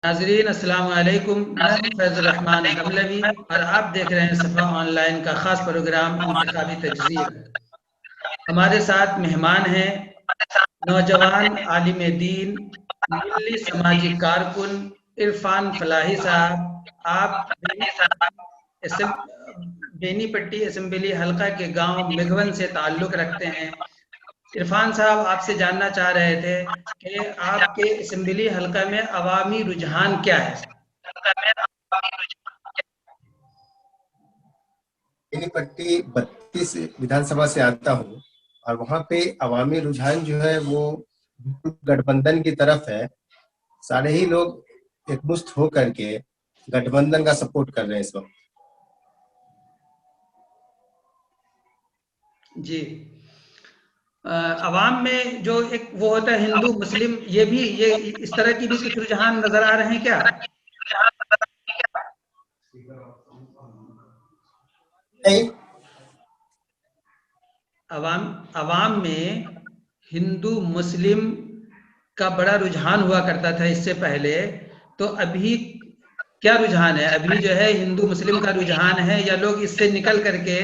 नाजरीन अस्सलाम वालेकुम। मैं हूं फैज़ुर रहमान गमलवी और आप देख रहे हैं सफ़ा ऑनलाइन का ख़ास प्रोग्राम इंतखाबी तज्ज़िया। हमारे साथ मेहमान हैं नौजवान आलिम दीन, मिल्ली समाजी कारकुन इरफान फलाही साहब। आप बेनीपट्टी असेंबली हलका के गांव मिघवन से ताल्लुक़ रखते हैं। इरफान साहब आपसे जानना चाह रहे थे कि आपके असेंबली हलका में अवामी रुझान क्या है? बेनीपट्टी 32 विधानसभा से आता हूँ और वहाँ पे अवामी रुझान जो है वो गठबंधन की तरफ है। सारे ही लोग एकमुश्त होकर के गठबंधन का सपोर्ट कर रहे हैं इस वक्त। जी। अवाम में जो एक वो होता है हिंदू मुस्लिम, ये इस तरह की भी कुछ रुझान नजर आ रहे हैं क्या? नहीं, अवाम अवाम में हिंदू मुस्लिम का बड़ा रुझान हुआ करता था इससे पहले, तो अभी क्या रुझान है? अभी जो है हिंदू मुस्लिम का रुझान है या लोग इससे निकल करके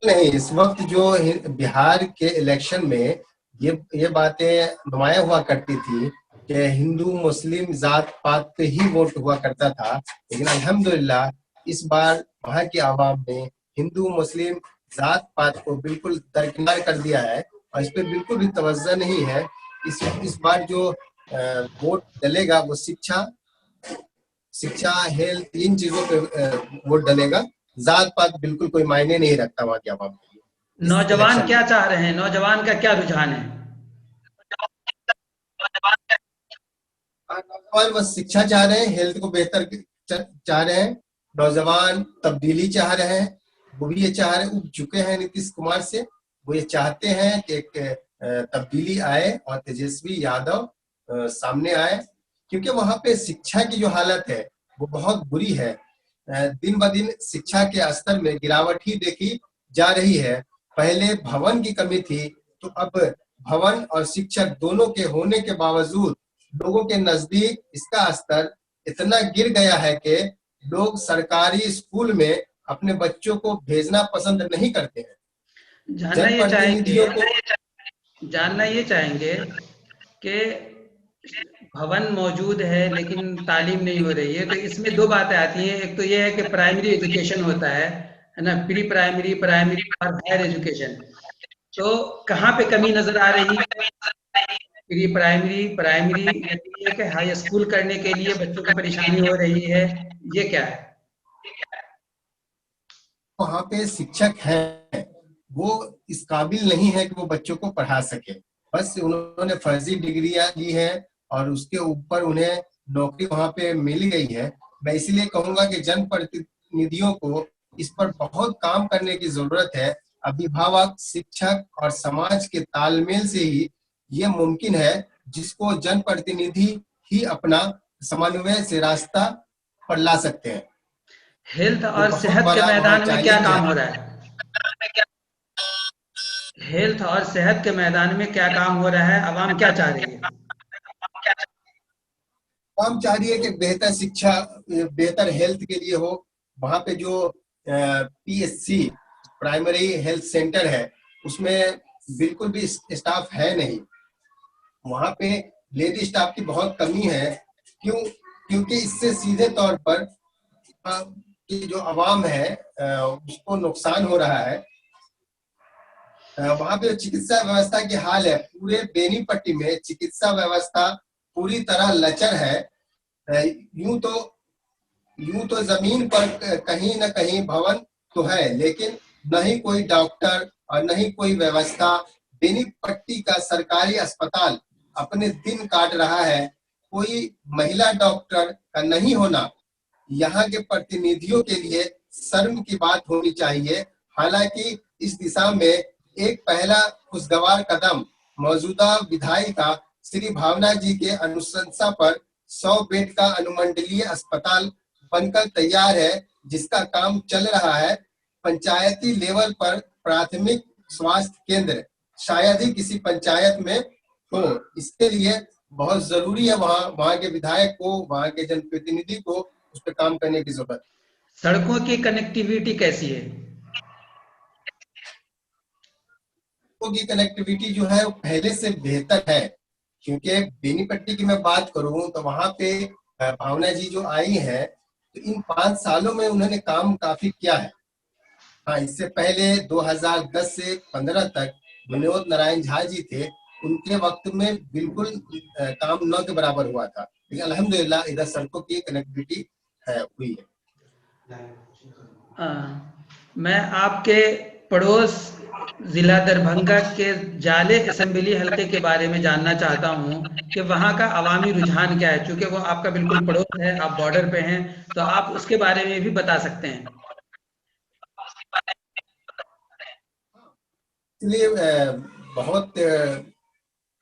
नहीं, इस वक्त जो बिहार के इलेक्शन में ये बातें नुमाया हुआ करती थी कि हिंदू मुस्लिम जात पात पे ही वोट हुआ करता था, लेकिन अल्हम्दुलिल्लाह इस बार वहाँ की आवाम ने हिंदू मुस्लिम जात पात को बिल्कुल दरकिनार कर दिया है और इस पे बिल्कुल भी तवज्जो नहीं है। इस बार जो वोट डलेगा वो शिक्षा हेल्थ इन चीजों पे वोट डलेगा। जात पात बिल्कुल कोई मायने नहीं रखता वहाँ की आवाम के लिए इस नौजवान इलेक्शन क्या में। चाह रहे हैं? नौजवान का क्या रुझान है? नौजवान बस शिक्षा चाह रहे हैं, हेल्थ को बेहतर चाह रहे हैं। नौजवान तब्दीली चाह रहे हैं, वो भी ये चाह रहे हैं, उब चुके हैं नीतीश कुमार से। वो ये चाहते हैं कि एक तब्दीली आए और तेजस्वी यादव सामने आए, क्योंकि वहां पे शिक्षा की जो हालत है वो बहुत बुरी है। दिन ब दिन शिक्षा के स्तर में गिरावट ही देखी जा रही है। पहले भवन की कमी थी, तो अब भवन और शिक्षक दोनों के होने के बावजूद लोगों के नजदीक इसका स्तर इतना गिर गया है कि लोग सरकारी स्कूल में अपने बच्चों को भेजना पसंद नहीं करते हैं। जानना ये चाहेंगे जनप्रतिनिधियों को जानना ये चाहेंगे कि भवन मौजूद है लेकिन तालीम नहीं हो रही है, तो इसमें दो बातें आती हैं। एक तो ये है कि प्राइमरी एजुकेशन होता है ना, प्री प्राइमरी, प्राइमरी और हायर एजुकेशन। तो कहाँ पे कमी नजर आ रही है? प्री प्राइमरी, प्राइमरी यानी ये कि हाई स्कूल करने के लिए बच्चों को परेशानी हो रही है, ये क्या है? वहाँ पे शिक्षक हैं, वो इस काबिल नहीं है कि वो बच्चों को पढ़ा सके। बस उन्होंने फर्जी डिग्रियां ली है और उसके ऊपर उन्हें नौकरी वहाँ पे मिल गई है। मैं इसीलिए कहूंगा कि जनप्रतिनिधियों को इस पर बहुत काम करने की जरूरत है। अभिभावक, शिक्षक और समाज के तालमेल से ही ये मुमकिन है, जिसको जनप्रतिनिधि ही अपना समन्वय से रास्ता पर ला सकते हैं। हेल्थ ये और बहुत सेहत के बड़ा वहाँ मैदान में क्या चैलेंज है। काम हो रहा है? हेल्थ और सेहत के मैदान में क्या काम हो रहा है? आवाम क्या चाह रही है? हम चाह रही है कि बेहतर शिक्षा, बेहतर हेल्थ के लिए हो। वहाँ पे जो पीएचसी प्राइमरी हेल्थ सेंटर है, उसमें बिल्कुल भी स्टाफ है नहीं। वहाँ पे लेडी स्टाफ की बहुत कमी है। क्योंकि इससे सीधे तौर पर की जो आवाम है उसको नुकसान हो रहा है। वहाँ पे चिकित्सा व्यवस्था की हाल है, पूरे बेनीपट्टी में चिकित्सा व्यवस्था पूरी तरह लचर है। यूं तो यूं तो जमीन पर कहीं न कहीं भवन तो है, लेकिन न ही कोई डॉक्टर और न ही कोई व्यवस्था। बेनीपट्टी का सरकारी अस्पताल अपने दिन काट रहा है। कोई महिला डॉक्टर का नहीं होना यहाँ के प्रतिनिधियों के लिए शर्म की बात होनी चाहिए। हालांकि इस दिशा में एक पहला खुशगवार कदम मौजूदा विधायिका श्री भावना जी के अनुशंसा पर 100 बेड का अनुमंडलीय अस्पताल बनकर तैयार है, जिसका काम चल रहा है। पंचायती लेवल पर प्राथमिक स्वास्थ्य केंद्र शायद ही किसी पंचायत में हो। इसके लिए बहुत जरूरी है वहाँ के विधायक को, वहाँ के जनप्रतिनिधि को उस पर काम करने की जरूरत। सड़कों की कनेक्टिविटी कैसी है? की कनेक्टिविटी जो है वो पहले से बेहतर है, क्योंकि बेनीपट्टी की मैं बात करूं तो वहां पे भावना जी जो आई है तो इन 5 सालों में उन्होंने काम काफी किया है। हाँ, इससे पहले 2010 से 15 तक विनोद नारायण झा जी थे, उनके वक्त में बिल्कुल काम न के बराबर हुआ था, लेकिन अल्हम्दुलिल्लाह इधर सड़कों की कनेक्टिविटी हुई है। मैं आपके पड़ोस जिला दरभंगा के जाले असेंबली हलके के बारे में जानना चाहता हूं कि वहां का अवामी रुझान क्या है, क्योंकि वो आपका बिल्कुल पड़ोस है, आप बॉर्डर पे हैं, तो आप उसके बारे में भी बता सकते हैं। इसलिए बहुत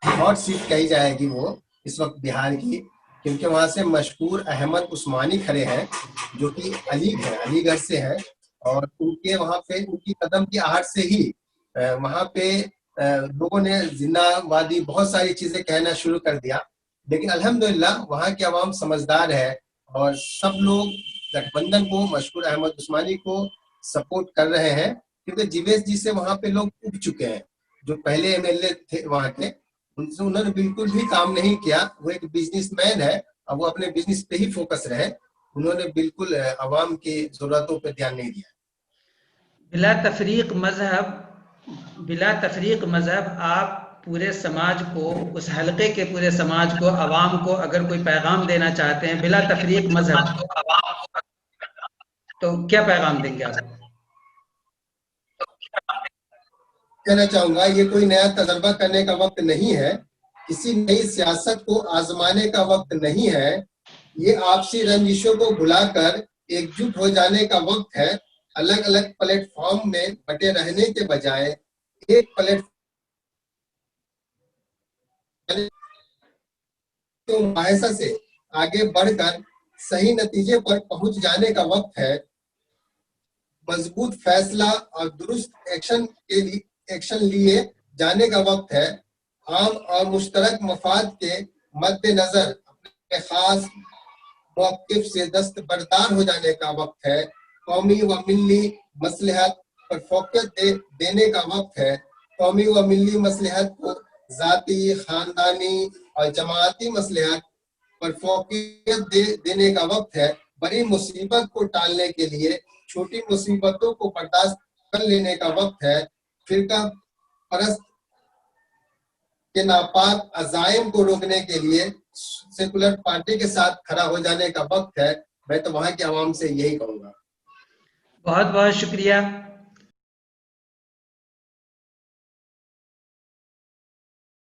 हॉट सीट कही जाएगी वो इस वक्त बिहार की, क्योंकि वहां से मशहूर अहमद उस्मानी खड़े हैं जो कि अलीगढ़ से है, और उनके वहां पे उनकी कदम की आहट से ही वहां पे लोगों ने जिन्नावादी बहुत सारी चीजें कहना शुरू कर दिया, लेकिन अल्हम्दुलिल्लाह वहां की आवाम समझदार है और सब लोग गठबंधन को, मशहूर अहमद उस्मानी को सपोर्ट कर रहे हैं, क्योंकि जीवेश जी से वहां पे लोग उब चुके हैं। जो पहले एमएलए थे वहां के, उनसे उन्होंने बिल्कुल भी काम नहीं किया। वो एक बिजनेसमैन है और वो अपने बिजनेस पे ही फोकस रहे, उन्होंने बिल्कुल आवाम की जरूरतों पे ध्यान नहीं दिया। बिला तफरीक मजहब आप पूरे समाज को, उस हलके के पूरे समाज को, आवाम को अगर कोई पैगाम देना चाहते हैं बिला तफरीक मजहब, तो क्या पैगाम देंगे आप? कहना चाहूंगा, ये कोई नया तजर्बा करने का वक्त नहीं है, किसी नई सियासत को आजमाने का वक्त नहीं है, ये आपसी रंजिशों को भुलाकर एकजुट हो जाने का वक्त है। अलग अलग प्लेटफॉर्म में बटे रहने के बजाय एक प्लेटफॉर्म तो मुआयसा से आगे बढ़कर सही नतीजे पर पहुंच जाने का वक्त है। मजबूत फैसला और दुरुस्त एक्शन लिए जाने का वक्त है। आम और मुश्तरक मफाद के मद्देनजर अपने खास मौक़िफ़ से दस्तबरदार हो जाने का वक्त है। कौमी व मिल्ली मसलहत पर फोकस देने का वक्त है। कौमी व मिल्ली मसलहत को जाती, खानदानी और जमाती मसलहत पर फोकस देने का वक्त है। बड़ी मुसीबत को टालने के लिए छोटी मुसीबतों को बर्दाश्त कर लेने का वक्त है। फिरका परस्त के नापाक अजायम को रोकने के लिए सेकुलर पार्टी के साथ खड़ा हो जाने का वक्त है। मैं तो वहां की आवाम से यही कहूंगा। बहुत बहुत शुक्रिया।